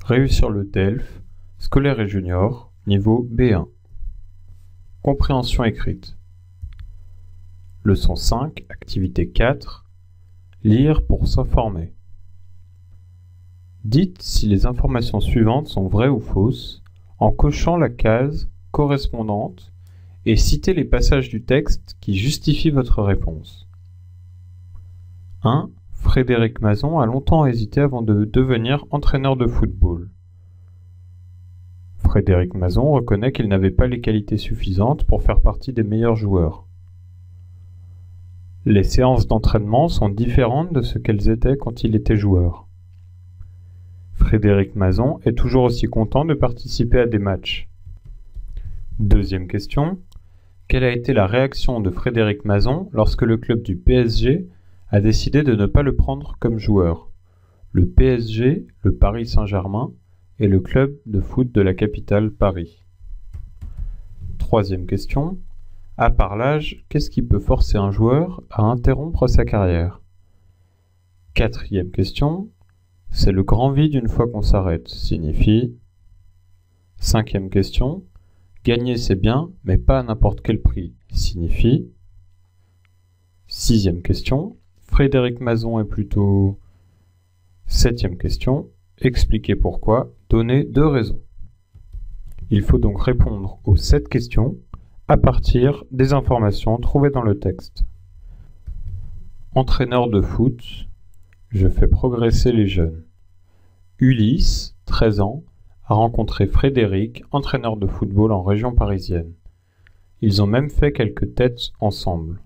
Réussir le DELF, scolaire et junior, niveau B1. Compréhension écrite. Leçon 5, activité 4. Lire pour s'informer. Dites si les informations suivantes sont vraies ou fausses en cochant la case correspondante et citez les passages du texte qui justifient votre réponse. 1. Frédéric Mazon a longtemps hésité avant de devenir entraîneur de football. Frédéric Mazon reconnaît qu'il n'avait pas les qualités suffisantes pour faire partie des meilleurs joueurs. Les séances d'entraînement sont différentes de ce qu'elles étaient quand il était joueur. Frédéric Mazon est toujours aussi content de participer à des matchs. Deuxième question. Quelle a été la réaction de Frédéric Mazon lorsque le club du PSG a décidé de ne pas le prendre comme joueur? Le PSG, le Paris Saint-Germain et le club de foot de la capitale Paris. Troisième question. À part l'âge, qu'est-ce qui peut forcer un joueur à interrompre sa carrière? Quatrième question. C'est le grand vide une fois qu'on s'arrête, signifie. Cinquième question. Gagner c'est bien, mais pas à n'importe quel prix, signifie. Sixième question. Frédéric Mazon est plutôt. Septième question. Expliquez pourquoi, donnez 2 raisons. Il faut donc répondre aux 7 questions à partir des informations trouvées dans le texte. Entraîneur de foot, je fais progresser les jeunes. Ulysse, 13 ans, a rencontré Frédéric, entraîneur de football en région parisienne. Ils ont même fait quelques têtes ensemble.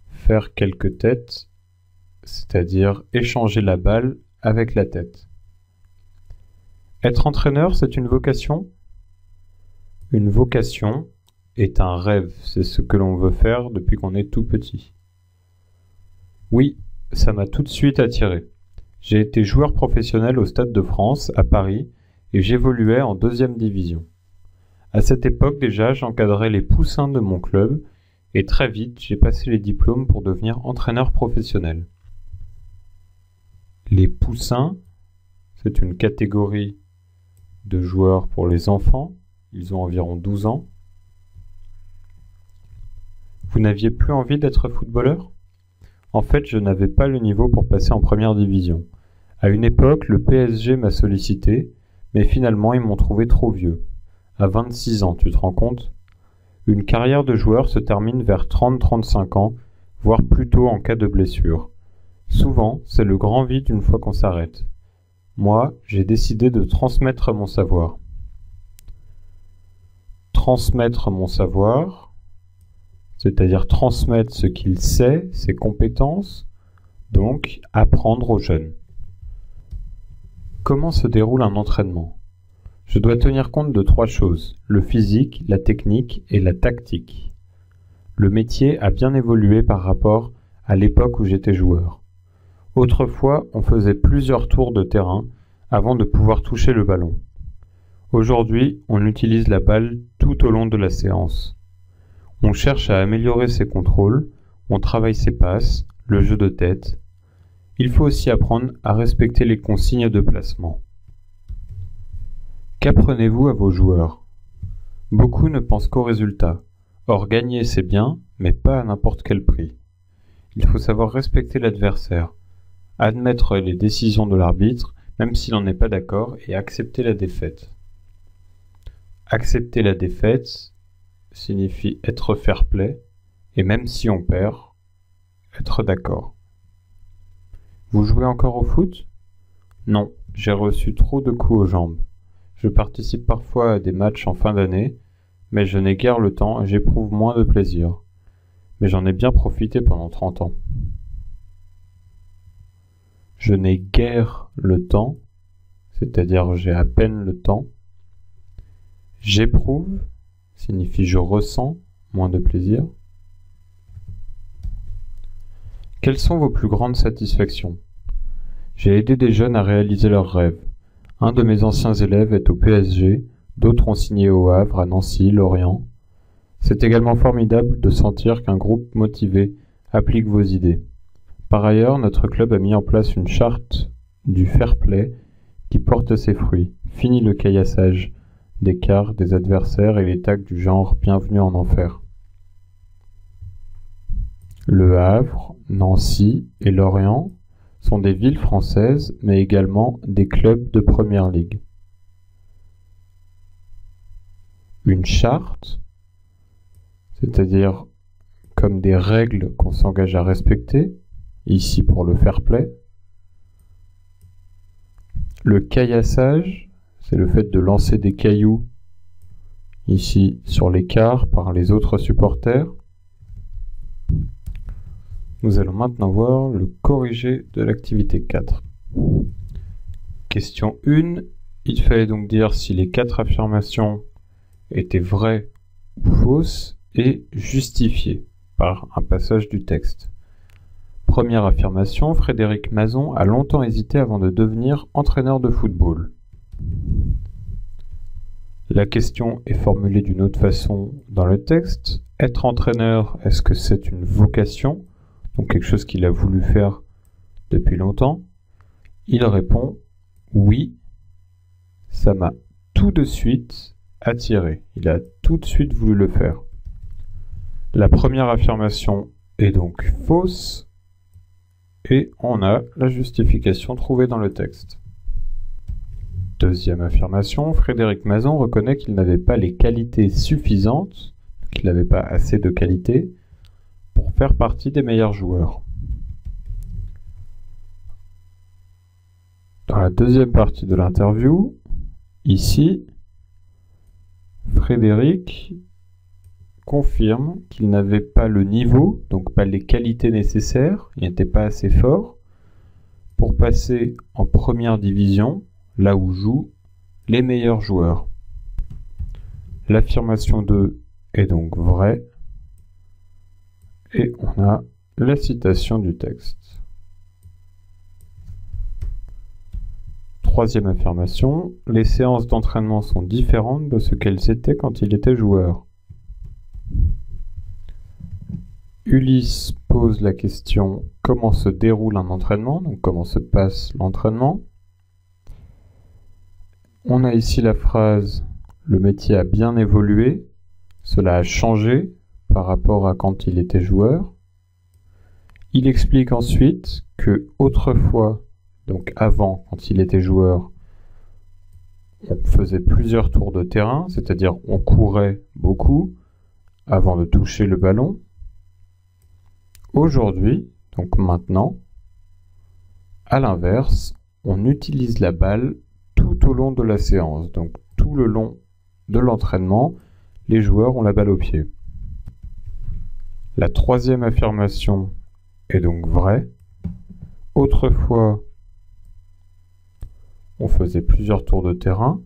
Faire quelques têtes, c'est-à-dire échanger la balle avec la tête. Être entraîneur, c'est une vocation? Une vocation est un rêve, c'est ce que l'on veut faire depuis qu'on est tout petit. Oui, ça m'a tout de suite attiré. J'ai été joueur professionnel au Stade de France, à Paris, et j'évoluais en 2e division. À cette époque déjà, j'encadrais les poussins de mon club, et très vite, j'ai passé les diplômes pour devenir entraîneur professionnel. Les poussins, c'est une catégorie de joueurs pour les enfants, ils ont environ 12 ans. Vous n'aviez plus envie d'être footballeur? En fait, je n'avais pas le niveau pour passer en 1re division. À une époque, le PSG m'a sollicité, mais finalement ils m'ont trouvé trop vieux. À 26 ans, tu te rends compte? Une carrière de joueur se termine vers 30-35 ans, voire plus tôt en cas de blessure. Souvent, c'est le grand vide une fois qu'on s'arrête. Moi, j'ai décidé de transmettre mon savoir. Transmettre mon savoir, c'est-à-dire transmettre ce qu'il sait, ses compétences, donc apprendre aux jeunes. Comment se déroule un entraînement? Je dois tenir compte de 3 choses, le physique, la technique et la tactique. Le métier a bien évolué par rapport à l'époque où j'étais joueur. Autrefois, on faisait plusieurs tours de terrain avant de pouvoir toucher le ballon. Aujourd'hui, on utilise la balle tout au long de la séance. On cherche à améliorer ses contrôles, on travaille ses passes, le jeu de tête. Il faut aussi apprendre à respecter les consignes de placement. Qu'apprenez-vous à vos joueurs? Beaucoup ne pensent qu'au résultat. Or, gagner c'est bien, mais pas à n'importe quel prix. Il faut savoir respecter l'adversaire, admettre les décisions de l'arbitre, même s'il n'en est pas d'accord, et accepter la défaite. Accepter la défaite signifie être fair-play, et même si on perd, être d'accord. Vous jouez encore au foot? Non, j'ai reçu trop de coups aux jambes. Je participe parfois à des matchs en fin d'année, mais je n'ai guère le temps et j'éprouve moins de plaisir. Mais j'en ai bien profité pendant 30 ans. Je n'ai guère le temps, c'est-à-dire j'ai à peine le temps. J'éprouve signifie je ressens moins de plaisir. Quelles sont vos plus grandes satisfactions? J'ai aidé des jeunes à réaliser leurs rêves. Un de mes anciens élèves est au PSG, d'autres ont signé au Havre, à Nancy, Lorient. C'est également formidable de sentir qu'un groupe motivé applique vos idées. Par ailleurs, notre club a mis en place une charte du fair play qui porte ses fruits. Fini le caillassage des quarts, des adversaires et les tags du genre bienvenue en enfer. Le Havre, Nancy et Lorient sont des villes françaises, mais également des clubs de première ligue. Une charte, c'est-à-dire comme des règles qu'on s'engage à respecter, ici pour le fair play. Le caillassage, c'est le fait de lancer des cailloux, ici sur les quarts par les autres supporters. Nous allons maintenant voir le corrigé de l'activité 4. Question 1. Il fallait donc dire si les 4 affirmations étaient vraies ou fausses et justifiées par un passage du texte. Première affirmation, Frédéric Mazon a longtemps hésité avant de devenir entraîneur de football. La question est formulée d'une autre façon dans le texte. Être entraîneur, est-ce que c'est une vocation ? Donc quelque chose qu'il a voulu faire depuis longtemps. Il répond oui, ça m'a tout de suite attiré. Il a tout de suite voulu le faire. La première affirmation est donc fausse et on a la justification trouvée dans le texte. Deuxième affirmation, Frédéric Mazon reconnaît qu'il n'avait pas les qualités suffisantes, qu'il n'avait pas assez de qualités pour faire partie des meilleurs joueurs. Dans la deuxième partie de l'interview, ici, Frédéric confirme qu'il n'avait pas le niveau, donc pas les qualités nécessaires, il n'était pas assez fort pour passer en première division, là où jouent les meilleurs joueurs. L'affirmation 2 est donc vraie. Et on a la citation du texte. Troisième affirmation, les séances d'entraînement sont différentes de ce qu'elles étaient quand il était joueur. Ulysse pose la question comment se déroule un entraînement, donc comment se passe l'entraînement. On a ici la phrase le métier a bien évolué, cela a changé par rapport à quand il était joueur. Il explique ensuite que autrefois, donc avant, quand il était joueur, on faisait plusieurs tours de terrain, c'est-à-dire on courait beaucoup avant de toucher le ballon. Aujourd'hui, donc maintenant, à l'inverse, on utilise la balle tout au long de la séance. Donc tout le long de l'entraînement, les joueurs ont la balle au pied. La troisième affirmation est donc vraie. Autrefois, on faisait plusieurs tours de terrain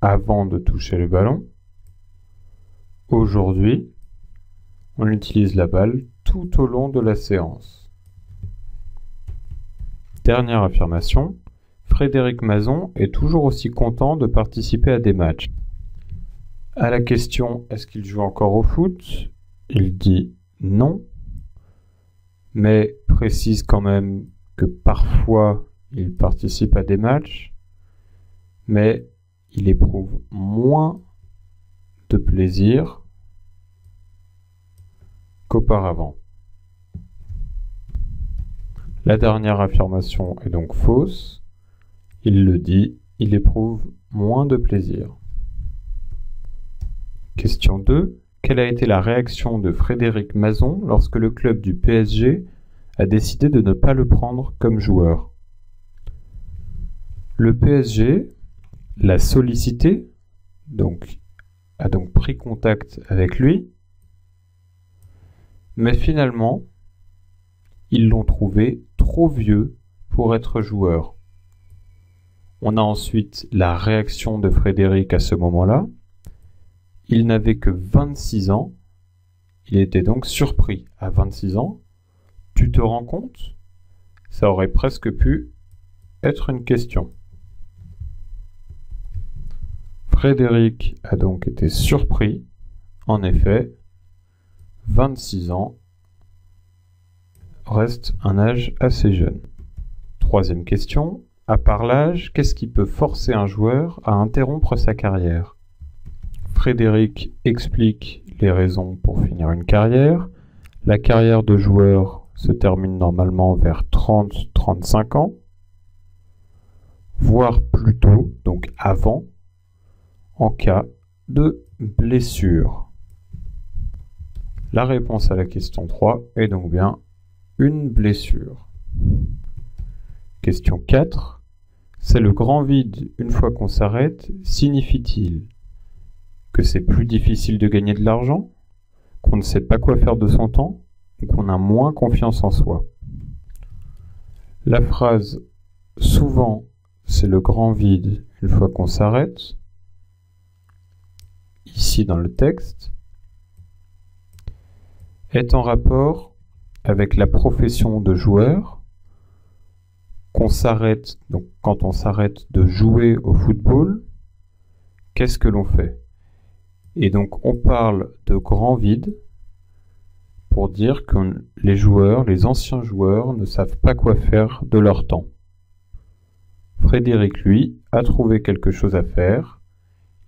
avant de toucher le ballon. Aujourd'hui, on utilise la balle tout au long de la séance. Dernière affirmation, Frédéric Mazon est toujours aussi content de participer à des matchs. À la question « Est-ce qu'il joue encore au foot ?», il dit non, mais précise quand même que parfois il participe à des matchs, mais il éprouve moins de plaisir qu'auparavant. La dernière affirmation est donc fausse. Il le dit, il éprouve moins de plaisir. Question 2. Quelle a été la réaction de Frédéric Mazon lorsque le club du PSG a décidé de ne pas le prendre comme joueur? Le PSG l'a sollicité, a donc pris contact avec lui, mais finalement, ils l'ont trouvé trop vieux pour être joueur. On a ensuite la réaction de Frédéric à ce moment-là. Il n'avait que 26 ans. Il était donc surpris. À 26 ans, tu te rends compte? Ça aurait presque pu être une question. Frédéric a donc été surpris. En effet, 26 ans reste un âge assez jeune. Troisième question. À part l'âge, qu'est-ce qui peut forcer un joueur à interrompre sa carrière? Frédéric explique les raisons pour finir une carrière. La carrière de joueur se termine normalement vers 30-35 ans, voire plus tôt, donc avant, en cas de blessure. La réponse à la question 3 est donc bien une blessure. Question 4. C'est le grand vide une fois qu'on s'arrête, signifie-t-il que c'est plus difficile de gagner de l'argent, qu'on ne sait pas quoi faire de son temps, ou qu'on a moins confiance en soi? La phrase « souvent c'est le grand vide une fois qu'on s'arrête », ici dans le texte, est en rapport avec la profession de joueur. Qu'on s'arrête, donc quand on s'arrête de jouer au football, qu'est-ce que l'on fait? Et donc on parle de grand vide pour dire que les joueurs, les anciens joueurs, ne savent pas quoi faire de leur temps. Frédéric, lui, a trouvé quelque chose à faire.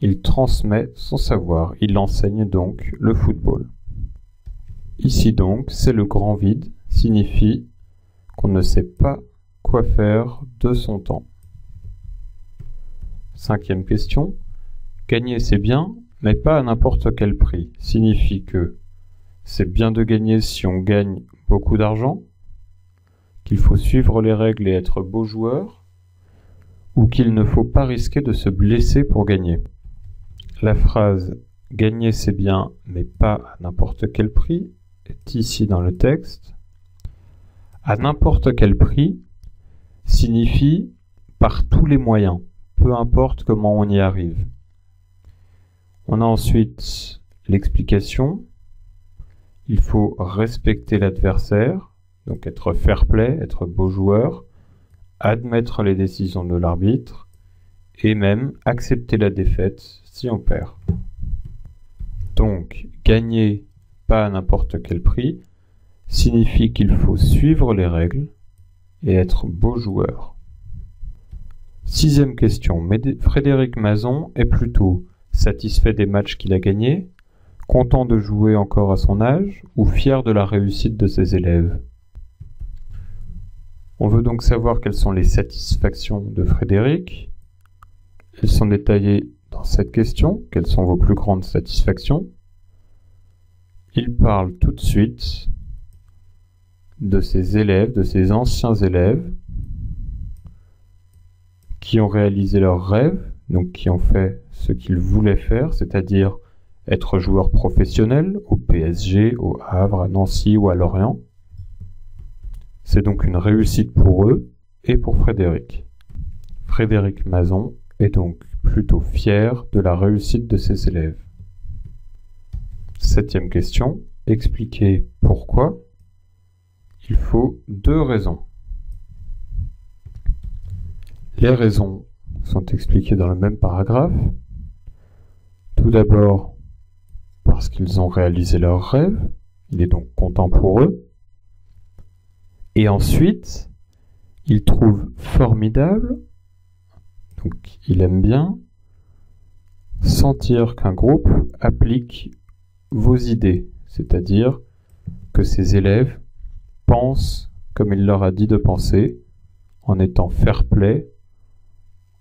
Il transmet son savoir, il enseigne donc le football. Ici donc, c'est le grand vide, signifie qu'on ne sait pas quoi faire de son temps. 5e question. Gagner c'est bien, mais pas à n'importe quel prix. Signifie que c'est bien de gagner si on gagne beaucoup d'argent, qu'il faut suivre les règles et être beau joueur, ou qu'il ne faut pas risquer de se blesser pour gagner. La phrase « gagner c'est bien, mais pas à n'importe quel prix » est ici dans le texte. À n'importe quel prix signifie par tous les moyens, peu importe comment on y arrive. On a ensuite l'explication. Il faut respecter l'adversaire, donc être fair-play, être beau joueur, admettre les décisions de l'arbitre et même accepter la défaite si on perd. Donc, gagner pas à n'importe quel prix signifie qu'il faut suivre les règles et être beau joueur. 6e question. Frédéric Mazon est plutôt satisfait des matchs qu'il a gagnés, content de jouer encore à son âge ou fier de la réussite de ses élèves? On veut donc savoir quelles sont les satisfactions de Frédéric. Elles sont détaillées dans cette question. Quelles sont vos plus grandes satisfactions? Il parle tout de suite de ses élèves, de ses anciens élèves, qui ont réalisé leurs rêves, donc qui ont fait ce qu'ils voulaient faire, c'est-à-dire être joueur professionnel au PSG, au Havre, à Nancy ou à Lorient. C'est donc une réussite pour eux et pour Frédéric. Frédéric Mazon est donc plutôt fier de la réussite de ses élèves. 7e question. Expliquez pourquoi. Il faut 2 raisons. Les raisons sont expliquées dans le même paragraphe. Tout d'abord, parce qu'ils ont réalisé leurs rêves. Il est donc content pour eux. Et ensuite, il trouve formidable, donc il aime bien, sentir qu'un groupe applique vos idées, c'est-à-dire que ses élèves pensent comme il leur a dit de penser, en étant fair-play,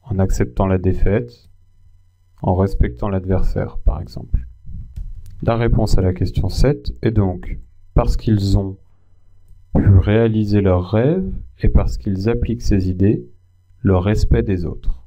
en acceptant la défaite, en respectant l'adversaire, par exemple. La réponse à la question 7 est donc parce qu'ils ont pu réaliser leurs rêves et parce qu'ils appliquent ces idées, le respect des autres.